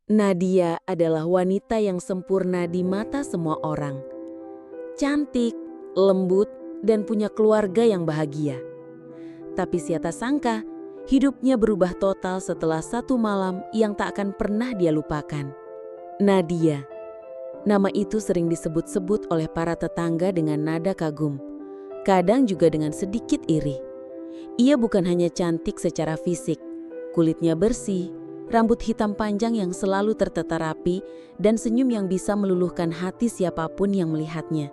Nadia adalah wanita yang sempurna di mata semua orang. Cantik, lembut, dan punya keluarga yang bahagia. Tapi siapa sangka, hidupnya berubah total setelah satu malam yang tak akan pernah dia lupakan. Nadia. Nama itu sering disebut-sebut oleh para tetangga dengan nada kagum. Kadang juga dengan sedikit iri. Ia bukan hanya cantik secara fisik, kulitnya bersih, rambut hitam panjang yang selalu tertata rapi, dan senyum yang bisa meluluhkan hati siapapun yang melihatnya.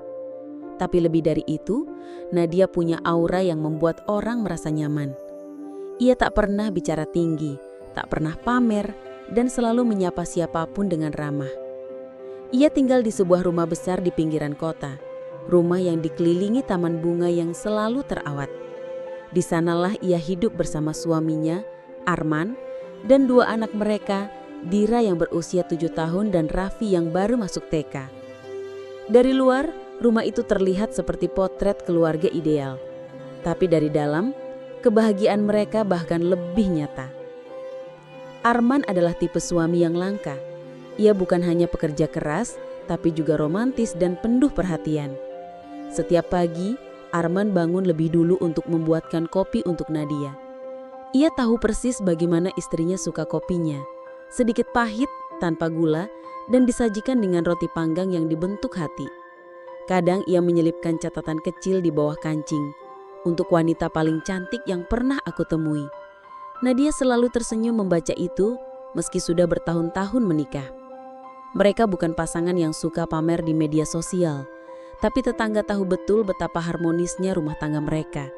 Tapi lebih dari itu, Nadia punya aura yang membuat orang merasa nyaman. Ia tak pernah bicara tinggi, tak pernah pamer, dan selalu menyapa siapapun dengan ramah. Ia tinggal di sebuah rumah besar di pinggiran kota, rumah yang dikelilingi taman bunga yang selalu terawat. Di sanalah ia hidup bersama suaminya, Arman, dan dua anak mereka, Dira yang berusia 7 tahun dan Raffi yang baru masuk TK. Dari luar, rumah itu terlihat seperti potret keluarga ideal. Tapi dari dalam, kebahagiaan mereka bahkan lebih nyata. Arman adalah tipe suami yang langka. Ia bukan hanya pekerja keras, tapi juga romantis dan penuh perhatian. Setiap pagi, Arman bangun lebih dulu untuk membuatkan kopi untuk Nadia. Ia tahu persis bagaimana istrinya suka kopinya, sedikit pahit, tanpa gula, dan disajikan dengan roti panggang yang dibentuk hati. Kadang ia menyelipkan catatan kecil di bawah kancing, untuk wanita paling cantik yang pernah aku temui. Nadia selalu tersenyum membaca itu, meski sudah bertahun-tahun menikah. Mereka bukan pasangan yang suka pamer di media sosial, tapi tetangga tahu betul betapa harmonisnya rumah tangga mereka.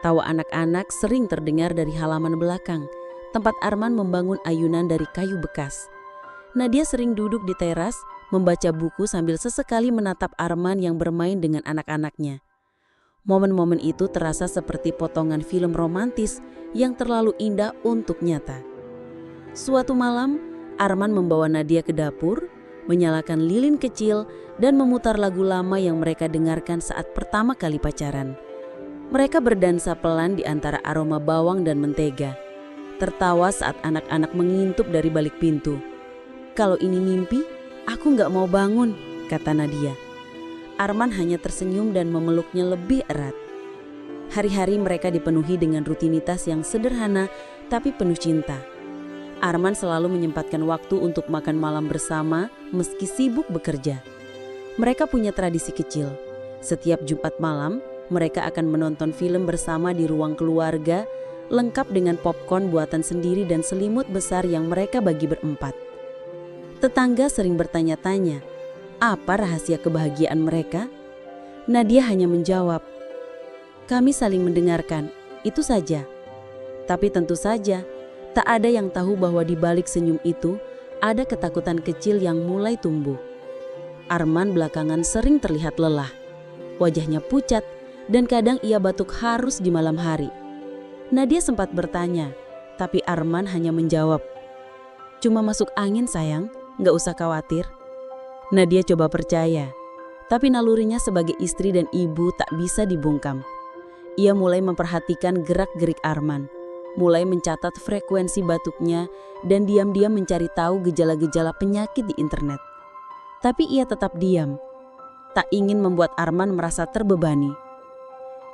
Tawa anak-anak sering terdengar dari halaman belakang, tempat Arman membangun ayunan dari kayu bekas. Nadia sering duduk di teras, membaca buku sambil sesekali menatap Arman yang bermain dengan anak-anaknya. Momen-momen itu terasa seperti potongan film romantis yang terlalu indah untuk nyata. Suatu malam, Arman membawa Nadia ke dapur, menyalakan lilin kecil, dan memutar lagu lama yang mereka dengarkan saat pertama kali pacaran. Mereka berdansa pelan di antara aroma bawang dan mentega, tertawa saat anak-anak mengintip dari balik pintu. "Kalau ini mimpi, aku nggak mau bangun," kata Nadia. Arman hanya tersenyum dan memeluknya lebih erat. Hari-hari mereka dipenuhi dengan rutinitas yang sederhana tapi penuh cinta. Arman selalu menyempatkan waktu untuk makan malam bersama meski sibuk bekerja. Mereka punya tradisi kecil. Setiap Jumat malam, mereka akan menonton film bersama di ruang keluarga, lengkap dengan popcorn buatan sendiri dan selimut besar yang mereka bagi berempat. Tetangga sering bertanya-tanya, apa rahasia kebahagiaan mereka? Nadia hanya menjawab, "Kami saling mendengarkan, itu saja." Tapi tentu saja, tak ada yang tahu bahwa di balik senyum itu ada ketakutan kecil yang mulai tumbuh. Arman belakangan sering terlihat lelah. Wajahnya pucat dan kadang ia batuk harus di malam hari. Nadia sempat bertanya, tapi Arman hanya menjawab, "Cuma masuk angin sayang, nggak usah khawatir." Nadia coba percaya, tapi nalurinya sebagai istri dan ibu tak bisa dibungkam. Ia mulai memperhatikan gerak-gerik Arman, mulai mencatat frekuensi batuknya, dan diam-diam mencari tahu gejala-gejala penyakit di internet. Tapi ia tetap diam, tak ingin membuat Arman merasa terbebani.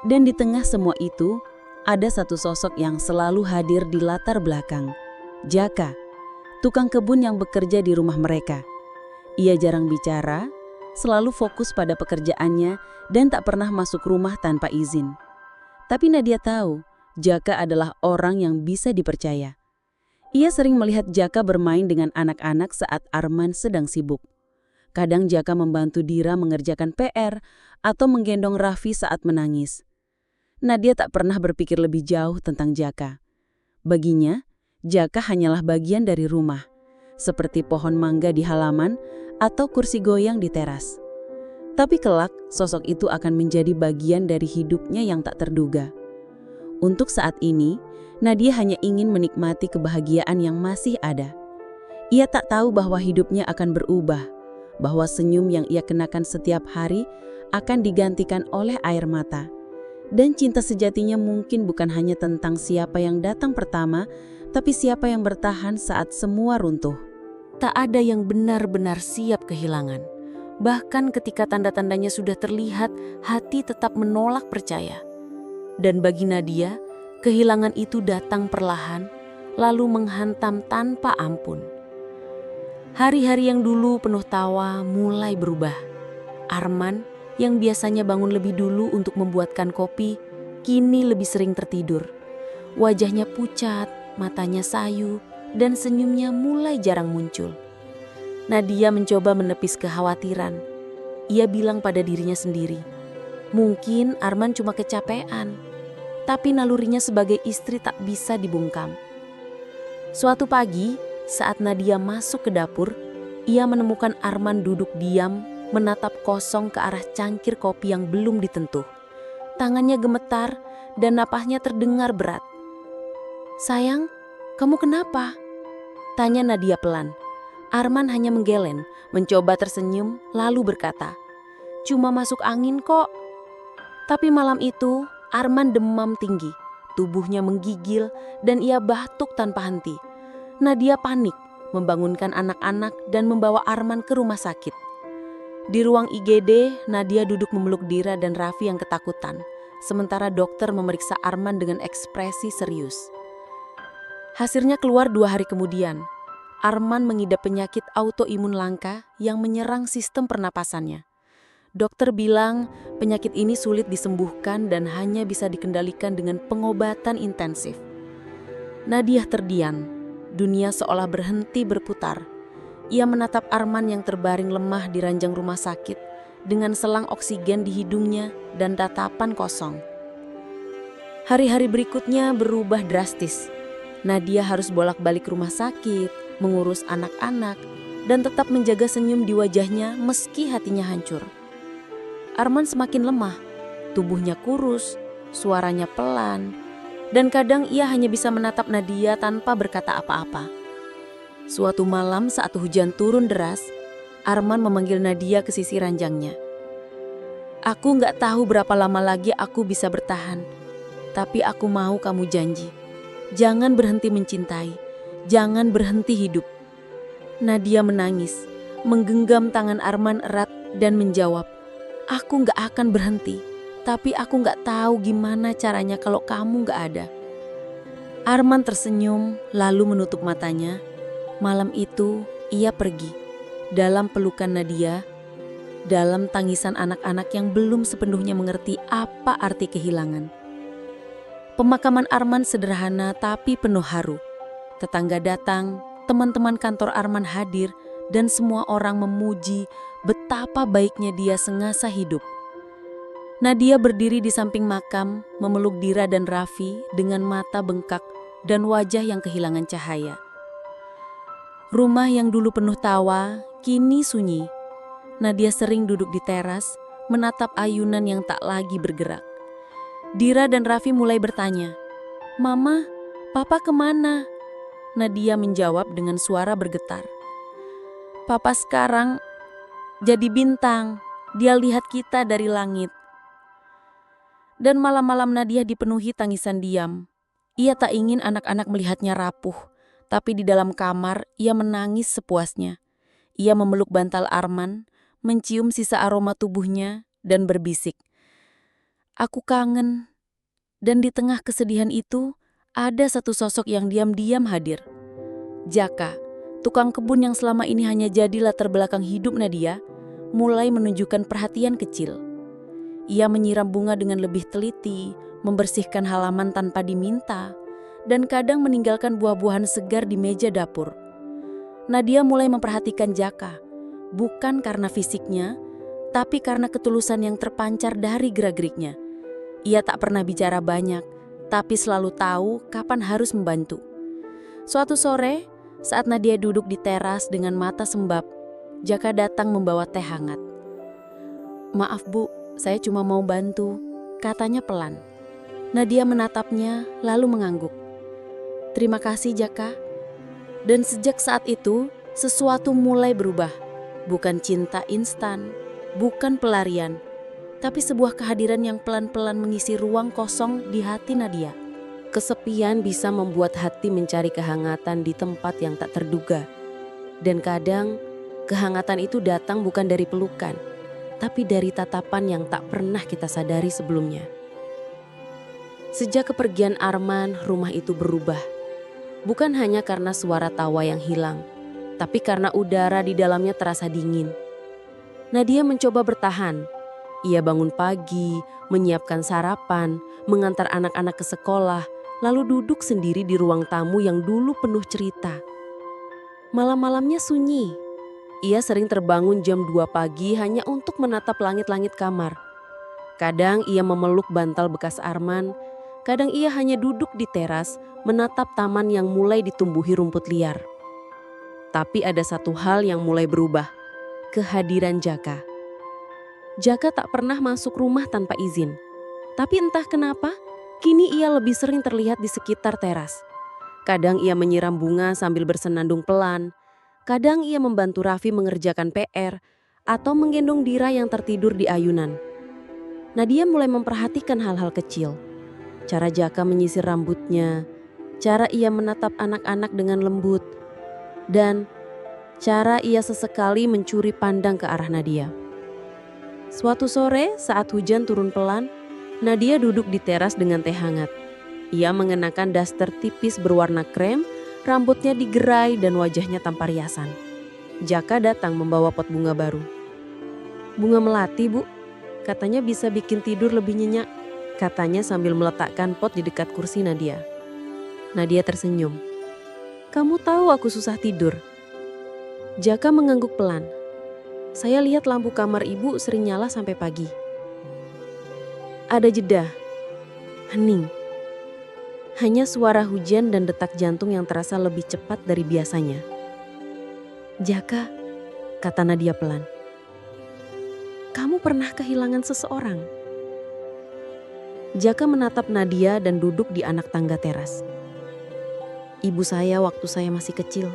Dan di tengah semua itu, ada satu sosok yang selalu hadir di latar belakang, Jaka, tukang kebun yang bekerja di rumah mereka. Ia jarang bicara, selalu fokus pada pekerjaannya, dan tak pernah masuk rumah tanpa izin. Tapi Nadia tahu, Jaka adalah orang yang bisa dipercaya. Ia sering melihat Jaka bermain dengan anak-anak saat Arman sedang sibuk. Kadang Jaka membantu Dira mengerjakan PR atau menggendong Raffi saat menangis. Nadia tak pernah berpikir lebih jauh tentang Jaka. Baginya, Jaka hanyalah bagian dari rumah, seperti pohon mangga di halaman atau kursi goyang di teras. Tapi kelak, sosok itu akan menjadi bagian dari hidupnya yang tak terduga. Untuk saat ini, Nadia hanya ingin menikmati kebahagiaan yang masih ada. Ia tak tahu bahwa hidupnya akan berubah, bahwa senyum yang ia kenakan setiap hari akan digantikan oleh air mata. Dan cinta sejatinya mungkin bukan hanya tentang siapa yang datang pertama, tapi siapa yang bertahan saat semua runtuh. tak ada yang benar-benar siap kehilangan. Bahkan ketika tanda-tandanya sudah terlihat, hati tetap menolak percaya. Dan bagi Nadia, kehilangan itu datang perlahan, lalu menghantam tanpa ampun. Hari-hari yang dulu penuh tawa mulai berubah. Arman, yang biasanya bangun lebih dulu untuk membuatkan kopi, kini lebih sering tertidur. Wajahnya pucat, matanya sayu, dan senyumnya mulai jarang muncul. Nadia mencoba menepis kekhawatiran. Ia bilang pada dirinya sendiri, mungkin Arman cuma kecapean, tapi nalurinya sebagai istri tak bisa dibungkam. Suatu pagi, saat Nadia masuk ke dapur, ia menemukan Arman duduk diam, menatap kosong ke arah cangkir kopi yang belum ditentuh. Tangannya gemetar dan napasnya terdengar berat. "Sayang, kamu kenapa?" tanya Nadia pelan. Arman hanya menggeleng, mencoba tersenyum, lalu berkata, "Cuma masuk angin kok." Tapi malam itu, Arman demam tinggi, tubuhnya menggigil, dan ia batuk tanpa henti. Nadia panik, membangunkan anak-anak dan membawa Arman ke rumah sakit. Di ruang IGD, Nadia duduk memeluk Dira dan Raffi yang ketakutan, sementara dokter memeriksa Arman dengan ekspresi serius. Hasilnya keluar 2 hari kemudian. Arman mengidap penyakit autoimun langka yang menyerang sistem pernapasannya. Dokter bilang penyakit ini sulit disembuhkan dan hanya bisa dikendalikan dengan pengobatan intensif. Nadia terdiam, dunia seolah berhenti berputar. Ia menatap Arman yang terbaring lemah di ranjang rumah sakit dengan selang oksigen di hidungnya dan tatapan kosong. Hari-hari berikutnya berubah drastis. Nadia harus bolak-balik rumah sakit, mengurus anak-anak, dan tetap menjaga senyum di wajahnya meski hatinya hancur. Arman semakin lemah, tubuhnya kurus, suaranya pelan, dan kadang ia hanya bisa menatap Nadia tanpa berkata apa-apa. Suatu malam saat hujan turun deras, Arman memanggil Nadia ke sisi ranjangnya. "Aku nggak tahu berapa lama lagi aku bisa bertahan, tapi aku mau kamu janji. Jangan berhenti mencintai, jangan berhenti hidup." Nadia menangis, menggenggam tangan Arman erat dan menjawab, "Aku nggak akan berhenti, tapi aku nggak tahu gimana caranya kalau kamu nggak ada." Arman tersenyum lalu menutup matanya. Malam itu ia pergi, dalam pelukan Nadia, dalam tangisan anak-anak yang belum sepenuhnya mengerti apa arti kehilangan. Pemakaman Arman sederhana tapi penuh haru. Tetangga datang, teman-teman kantor Arman hadir, dan semua orang memuji betapa baiknya dia sengasa hidup. Nadia berdiri di samping makam, memeluk Dira dan Raffi dengan mata bengkak dan wajah yang kehilangan cahaya. Rumah yang dulu penuh tawa, kini sunyi. Nadia sering duduk di teras, menatap ayunan yang tak lagi bergerak. Dira dan Raffi mulai bertanya, "Mama, Papa kemana?" Nadia menjawab dengan suara bergetar, "Papa sekarang jadi bintang, dia lihat kita dari langit." Dan malam-malam Nadia dipenuhi tangisan diam. Ia tak ingin anak-anak melihatnya rapuh, tapi di dalam kamar ia menangis sepuasnya. Ia memeluk bantal Arman, mencium sisa aroma tubuhnya, dan berbisik, "Aku kangen." Dan di tengah kesedihan itu, ada satu sosok yang diam-diam hadir. Jaka, tukang kebun yang selama ini hanya jadi latar belakang hidup Nadia, mulai menunjukkan perhatian kecil. Ia menyiram bunga dengan lebih teliti, membersihkan halaman tanpa diminta, dan kadang meninggalkan buah-buahan segar di meja dapur. Nadia mulai memperhatikan Jaka, bukan karena fisiknya, tapi karena ketulusan yang terpancar dari gerak-geriknya. Ia tak pernah bicara banyak, tapi selalu tahu kapan harus membantu. Suatu sore, saat Nadia duduk di teras dengan mata sembab, Jaka datang membawa teh hangat. "Maaf Bu, saya cuma mau bantu," katanya pelan. Nadia menatapnya lalu mengangguk. "Terima kasih Jaka." Dan sejak saat itu, sesuatu mulai berubah. Bukan cinta instan, bukan pelarian, tapi sebuah kehadiran yang pelan-pelan mengisi ruang kosong di hati Nadia. Kesepian bisa membuat hati mencari kehangatan di tempat yang tak terduga. Dan kadang kehangatan itu datang bukan dari pelukan, tapi dari tatapan yang tak pernah kita sadari sebelumnya. Sejak kepergian Arman, rumah itu berubah. Bukan hanya karena suara tawa yang hilang, tapi karena udara di dalamnya terasa dingin. Nadia mencoba bertahan. Ia bangun pagi, menyiapkan sarapan, mengantar anak-anak ke sekolah, lalu duduk sendiri di ruang tamu yang dulu penuh cerita. Malam-malamnya sunyi. Ia sering terbangun jam 2 pagi hanya untuk menatap langit-langit kamar. Kadang ia memeluk bantal bekas Arman, kadang ia hanya duduk di teras menatap taman yang mulai ditumbuhi rumput liar. Tapi ada satu hal yang mulai berubah, kehadiran Jaka. Jaka tak pernah masuk rumah tanpa izin. Tapi entah kenapa, kini ia lebih sering terlihat di sekitar teras. Kadang ia menyiram bunga sambil bersenandung pelan. Kadang ia membantu Raffi mengerjakan PR atau menggendong Dira yang tertidur di ayunan. Nadia mulai memperhatikan hal-hal kecil. Cara Jaka menyisir rambutnya, cara ia menatap anak-anak dengan lembut, dan cara ia sesekali mencuri pandang ke arah Nadia. Suatu sore saat hujan turun pelan, Nadia duduk di teras dengan teh hangat. Ia mengenakan daster tipis berwarna krem, rambutnya digerai dan wajahnya tanpa riasan. Jaka datang membawa pot bunga baru. "Bunga melati, Bu. Katanya bisa bikin tidur lebih nyenyak," katanya sambil meletakkan pot di dekat kursi Nadia. Nadia tersenyum. "Kamu tahu aku susah tidur." Jaka mengangguk pelan. "Saya lihat lampu kamar Ibu sering nyala sampai pagi." Ada jeda. Hening. Hanya suara hujan dan detak jantung yang terasa lebih cepat dari biasanya. "Jaka," kata Nadia pelan, "kamu pernah kehilangan seseorang?" Jaka menatap Nadia dan duduk di anak tangga teras. "Ibu saya waktu saya masih kecil.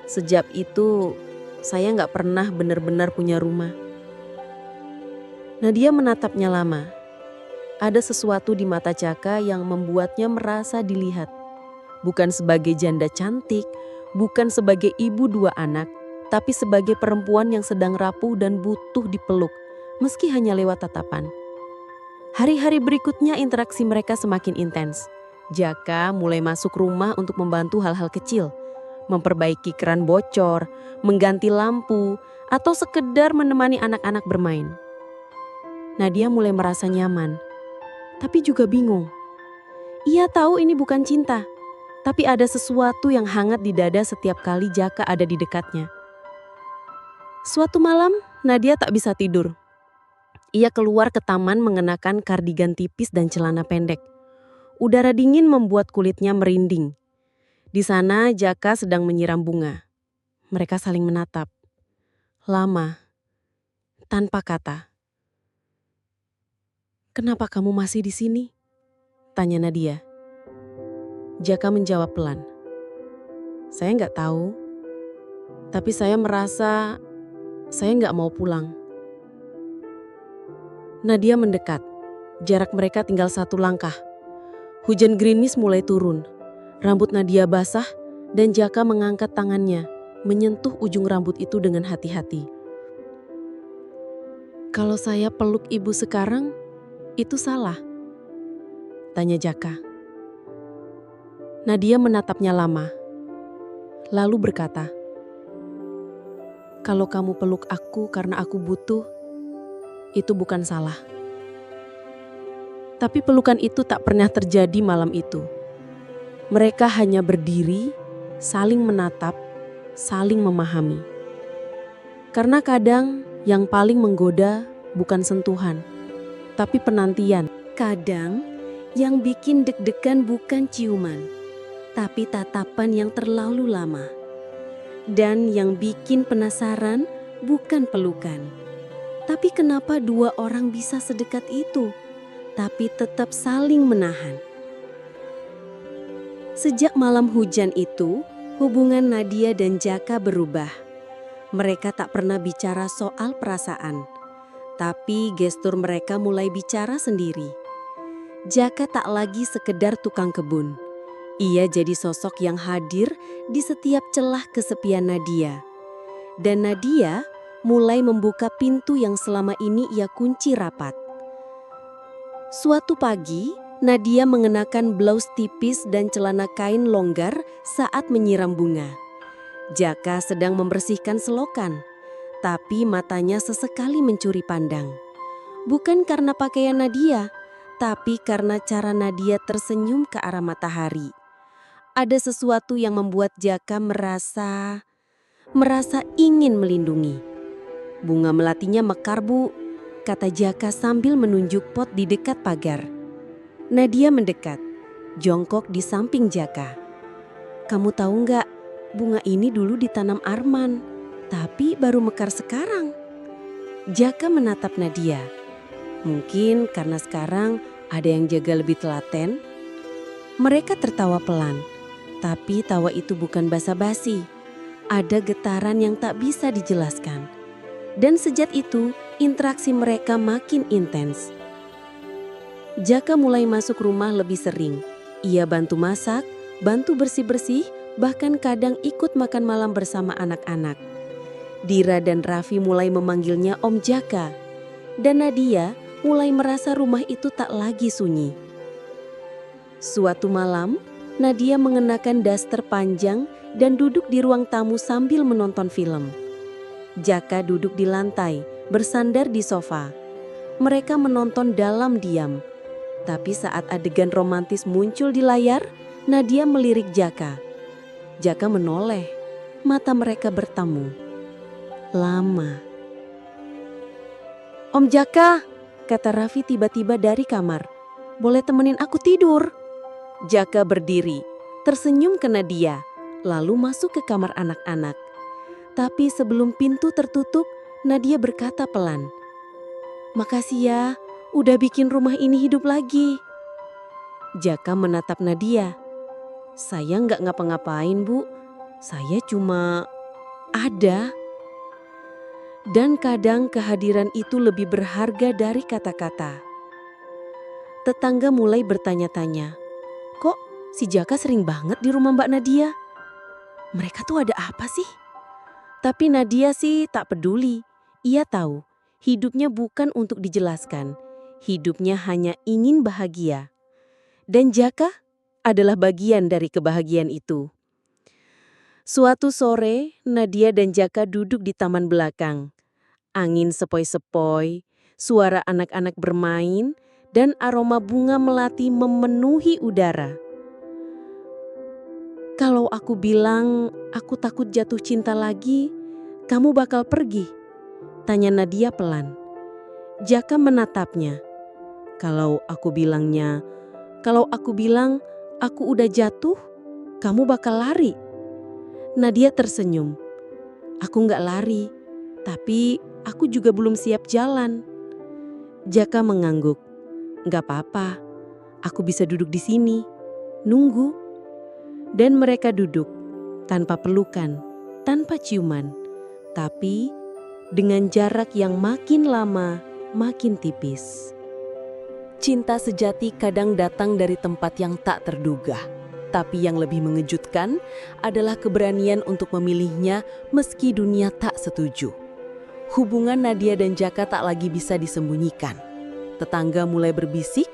Sejak itu, saya nggak pernah benar-benar punya rumah." Nadia menatapnya lama. Ada sesuatu di mata Jaka yang membuatnya merasa dilihat. Bukan sebagai janda cantik, bukan sebagai ibu 2 anak, tapi sebagai perempuan yang sedang rapuh dan butuh dipeluk, meski hanya lewat tatapan. Hari-hari berikutnya interaksi mereka semakin intens. Jaka mulai masuk rumah untuk membantu hal-hal kecil, memperbaiki keran bocor, mengganti lampu, atau sekedar menemani anak-anak bermain. Nadia mulai merasa nyaman, tapi juga bingung. Ia tahu ini bukan cinta, tapi ada sesuatu yang hangat di dada setiap kali Jaka ada di dekatnya. Suatu malam, Nadia tak bisa tidur. Ia keluar ke taman mengenakan kardigan tipis dan celana pendek. Udara dingin membuat kulitnya merinding. Di sana Jaka sedang menyiram bunga. Mereka saling menatap. Lama, tanpa kata. "Kenapa kamu masih di sini?" tanya Nadia. Jaka menjawab pelan. "Saya nggak tahu, tapi saya merasa saya nggak mau pulang." Nadia mendekat. Jarak mereka tinggal 1 langkah. Hujan gerimis mulai turun. Rambut Nadia basah dan Jaka mengangkat tangannya, menyentuh ujung rambut itu dengan hati-hati. "Kalau saya peluk ibu sekarang, itu salah?" tanya Jaka. Nadia menatapnya lama, lalu berkata, "Kalau kamu peluk aku karena aku butuh, itu bukan salah." Tapi pelukan itu tak pernah terjadi malam itu. Mereka hanya berdiri, saling menatap, saling memahami. Karena kadang yang paling menggoda bukan sentuhan, tapi penantian. Kadang yang bikin deg-degan bukan ciuman, tapi tatapan yang terlalu lama. Dan yang bikin penasaran bukan pelukan, tapi kenapa 2 orang bisa sedekat itu, tapi tetap saling menahan. Sejak malam hujan itu, hubungan Nadia dan Jaka berubah. Mereka tak pernah bicara soal perasaan, tapi gestur mereka mulai bicara sendiri. Jaka tak lagi sekedar tukang kebun. Ia jadi sosok yang hadir di setiap celah kesepian Nadia. Dan Nadia mulai membuka pintu yang selama ini ia kunci rapat. Suatu pagi, Nadia mengenakan blus tipis dan celana kain longgar saat menyiram bunga. Jaka sedang membersihkan selokan, tapi matanya sesekali mencuri pandang. Bukan karena pakaian Nadia, tapi karena cara Nadia tersenyum ke arah matahari. Ada sesuatu yang membuat Jaka merasa ingin melindungi. "Bunga melatinya mekar, Bu," kata Jaka sambil menunjuk pot di dekat pagar. Nadia mendekat, jongkok di samping Jaka. "Kamu tahu nggak, bunga ini dulu ditanam Arman, tapi baru mekar sekarang." Jaka menatap Nadia. Mungkin karena sekarang ada yang jaga lebih telaten. Mereka tertawa pelan. Tapi tawa itu bukan basa-basi. Ada getaran yang tak bisa dijelaskan. Dan sejak itu, interaksi mereka makin intens. Jaka mulai masuk rumah lebih sering. Ia bantu masak, bantu bersih-bersih, bahkan kadang ikut makan malam bersama anak-anak. Dira dan Raffi mulai memanggilnya Om Jaka. Dan Nadia mulai merasa rumah itu tak lagi sunyi. Suatu malam, Nadia mengenakan daster panjang dan duduk di ruang tamu sambil menonton film. Jaka duduk di lantai, bersandar di sofa. Mereka menonton dalam diam. Tapi saat adegan romantis muncul di layar, Nadia melirik Jaka. Jaka menoleh, mata mereka bertemu. Lama. "Om Jaka," kata Raffi tiba-tiba dari kamar. "Boleh temenin aku tidur?" Jaka berdiri, tersenyum ke Nadia, lalu masuk ke kamar anak-anak. Tapi sebelum pintu tertutup, Nadia berkata pelan, "Makasih ya, udah bikin rumah ini hidup lagi." Jaka menatap Nadia. "Saya nggak ngapa-ngapain, Bu. Saya cuma ada." Dan kadang kehadiran itu lebih berharga dari kata-kata. Tetangga mulai bertanya-tanya, "Kok si Jaka sering banget di rumah Mbak Nadia? Mereka tuh ada apa sih?" Tapi Nadia sih tak peduli. Ia tahu hidupnya bukan untuk dijelaskan. Hidupnya hanya ingin bahagia. Dan Jaka adalah bagian dari kebahagiaan itu. Suatu sore, Nadia dan Jaka duduk di taman belakang. Angin sepoi-sepoi, suara anak-anak bermain, dan aroma bunga melati memenuhi udara. "Kalau aku bilang aku takut jatuh cinta lagi, kamu bakal pergi?" tanya Nadia pelan. Jaka menatapnya. Kalau aku bilang aku udah jatuh, kamu bakal lari?" Nadia tersenyum. "Aku nggak lari, tapi aku juga belum siap jalan." Jaka mengangguk. "Nggak apa-apa, aku bisa duduk di sini, nunggu." Dan mereka duduk, tanpa pelukan, tanpa ciuman, tapi dengan jarak yang makin lama, makin tipis. Cinta sejati kadang datang dari tempat yang tak terduga. Tapi yang lebih mengejutkan adalah keberanian untuk memilihnya meski dunia tak setuju. Hubungan Nadia dan Jaka tak lagi bisa disembunyikan. Tetangga mulai berbisik,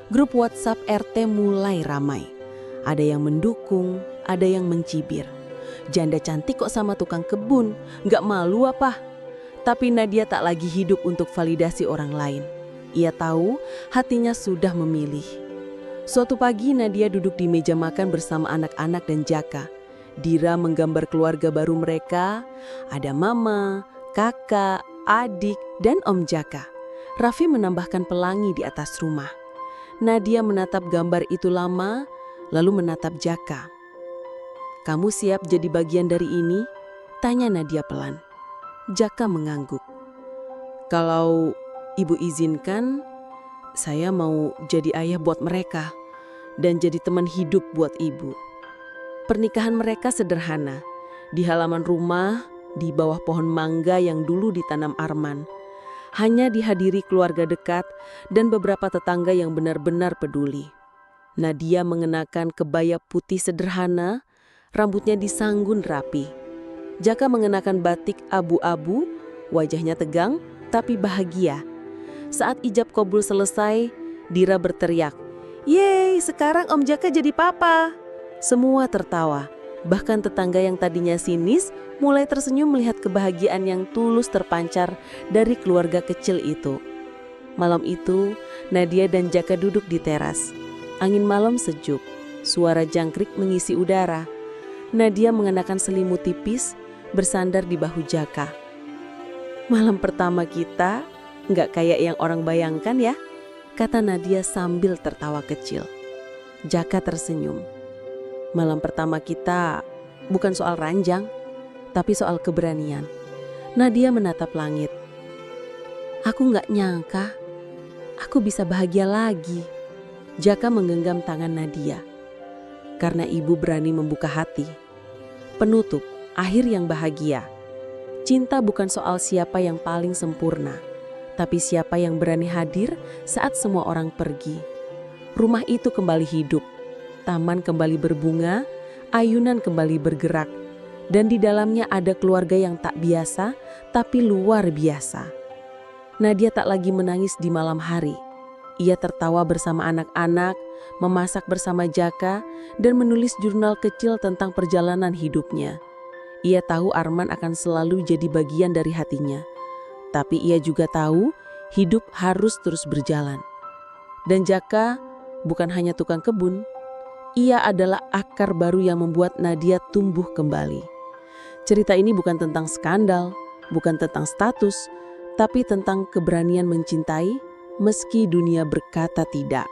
grup WhatsApp RT mulai ramai. Ada yang mendukung, ada yang mencibir. "Janda cantik kok sama tukang kebun, nggak malu apa?" Tapi Nadia tak lagi hidup untuk validasi orang lain. Ia tahu hatinya sudah memilih. Suatu pagi Nadia duduk di meja makan bersama anak-anak dan Jaka. Dira menggambar keluarga baru mereka, ada mama, kakak, adik, dan Om Jaka. Raffi menambahkan pelangi di atas rumah. Nadia menatap gambar itu lama, lalu menatap Jaka. "Kamu siap jadi bagian dari ini?" tanya Nadia pelan. Jaka mengangguk. "Kalau ibu izinkan, saya mau jadi ayah buat mereka dan jadi teman hidup buat ibu." Pernikahan mereka sederhana, di halaman rumah, di bawah pohon mangga yang dulu ditanam Arman. Hanya dihadiri keluarga dekat dan beberapa tetangga yang benar-benar peduli. Nadia mengenakan kebaya putih sederhana, rambutnya disanggun rapi. Jaka mengenakan batik abu-abu, wajahnya tegang tapi bahagia. Saat ijab kabul selesai, Dira berteriak, "Yeay, sekarang Om Jaka jadi papa." Semua tertawa, bahkan tetangga yang tadinya sinis mulai tersenyum melihat kebahagiaan yang tulus terpancar dari keluarga kecil itu. Malam itu, Nadia dan Jaka duduk di teras. Angin malam sejuk, suara jangkrik mengisi udara. Nadia mengenakan selimut tipis, bersandar di bahu Jaka. "Malam pertama kita nggak kayak yang orang bayangkan ya," kata Nadia sambil tertawa kecil. Jaka tersenyum. "Malam pertama kita bukan soal ranjang, tapi soal keberanian." Nadia menatap langit. "Aku nggak nyangka aku bisa bahagia lagi." Jaka menggenggam tangan Nadia. "Karena ibu berani membuka hati." Penutup, akhir yang bahagia. Cinta bukan soal siapa yang paling sempurna, tapi siapa yang berani hadir saat semua orang pergi. Rumah itu kembali hidup, taman kembali berbunga, ayunan kembali bergerak, dan di dalamnya ada keluarga yang tak biasa, tapi luar biasa. Nadia tak lagi menangis di malam hari. Ia tertawa bersama anak-anak, memasak bersama Jaka, dan menulis jurnal kecil tentang perjalanan hidupnya. Ia tahu Arman akan selalu jadi bagian dari hatinya. Tapi ia juga tahu hidup harus terus berjalan. Dan Jaka bukan hanya tukang kebun, ia adalah akar baru yang membuat Nadia tumbuh kembali. Cerita ini bukan tentang skandal, bukan tentang status, tapi tentang keberanian mencintai meski dunia berkata tidak.